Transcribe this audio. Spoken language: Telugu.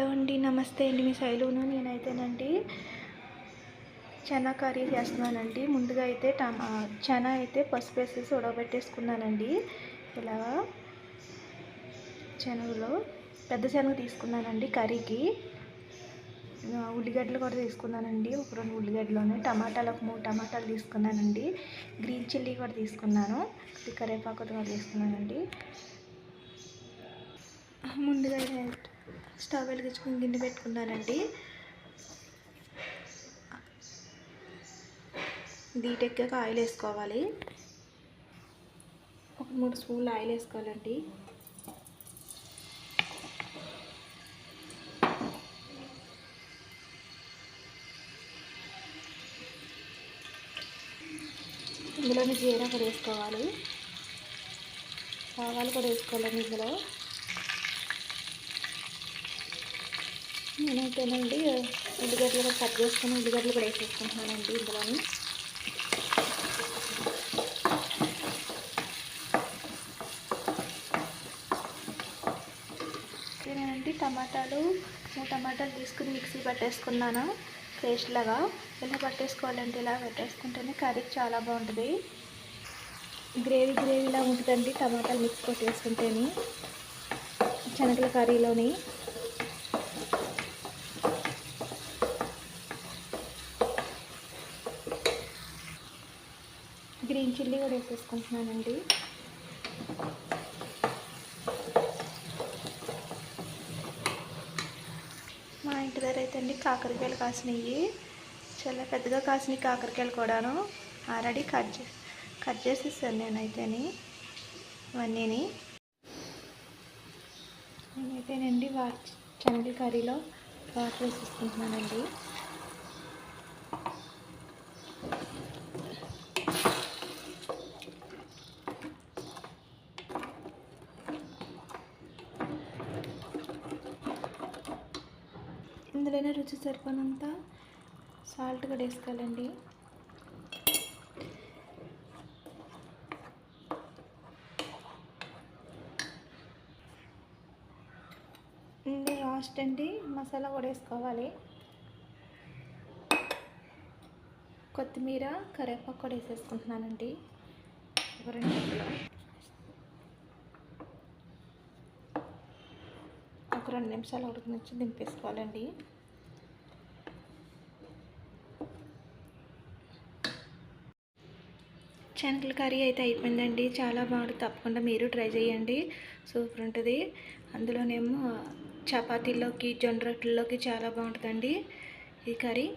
హలో అండి, నమస్తే అండి. మీ శైలును నేనైతేనండి చనా కర్రీ చేస్తున్నానండి. ముందుగా అయితే చనా అయితే పసుపు వేసేసి ఉడకబెట్టేసుకున్నానండి. ఇలా శనగలో పెద్ద శనగ తీసుకున్నానండి కర్రీకి. ఉల్లిగడ్డలు కూడా తీసుకున్నానండి, ఒక 2 ఉల్లిగడ్డలోనే. టమాటాలు ఒక 3 టమాటాలు తీసుకున్నానండి. గ్రీన్ చిల్లీ కూడా తీసుకున్నాను, కరివేపాకు కూడా తీసుకున్నానండి. ముందుగా స్టవ్ వెలిగించుకుని గిన్నె పెట్టుకున్నానండి. దీటెక్కాక ఆయిల్ వేసుకోవాలి. ఒక 3 స్పూన్లు ఆయిల్ వేసుకోవాలండి. ఇందులోనే జీరా కూడా వేసుకోవాలి, ఆవాలు కూడా వేసుకోవాలండి. ఇందులో నేనైతేనండి ఉల్లిగడ్డలు కూడా కట్ చేసుకుని ఉల్లిగడ్డలు కూడా వేసేసుకుంటున్నానండి ఇందులోని. నేనండి 3 టమాటాలు తీసుకుని మిక్సీ పట్టేసుకున్నాను పేస్ట్ లాగా. ఇలా పట్టేసుకోవాలండి. ఇలా పెట్టేసుకుంటేనే కర్రీకి చాలా బాగుంటుంది, గ్రేవీలా ఉంటుందండి టమాటాలు మిక్స్ కొట్టేసుకుంటేనే శనగల కర్రీలోని. గ్రీన్ చిల్లీ కూడా వేసేసుకుంటున్నానండి. మా ఇంటి దగ్గర అయితే అండి కాకరకాయలు కాసినాయి, చాలా పెద్దగా కాసినాయి కాకరకాయలు కూడాను. ఆల్రెడీ కట్ చేసేసాను నేనైతేని ఇవన్నీని. నేనైతేనండి శనగల కర్రీలో వాటర్ వేసేసుకుంటున్నానండి. ఇందులోనే రుచి సరిపోనంత సాల్ట్ కూడా వేసుకోవాలండి. లాస్ట్ అండి మసాలా కూడా వేసుకోవాలి. కొత్తిమీర కరివేపాకు కూడా వేసేసుకుంటున్నానండి. ఒక 2 నిమిషాలు ఉడకనిచ్చి దింపేసుకోవాలండి. శనగల కర్రీ అయితే అయిపోయిందండి. చాలా బాగుంటుంది, తప్పకుండా మీరు ట్రై చేయండి, సూపర్ ఉంటుంది. అందులోనేమో చపాతీల్లోకి జొన్న రొట్టెల్లోకి చాలా బాగుంటుందండి ఈ కర్రీ.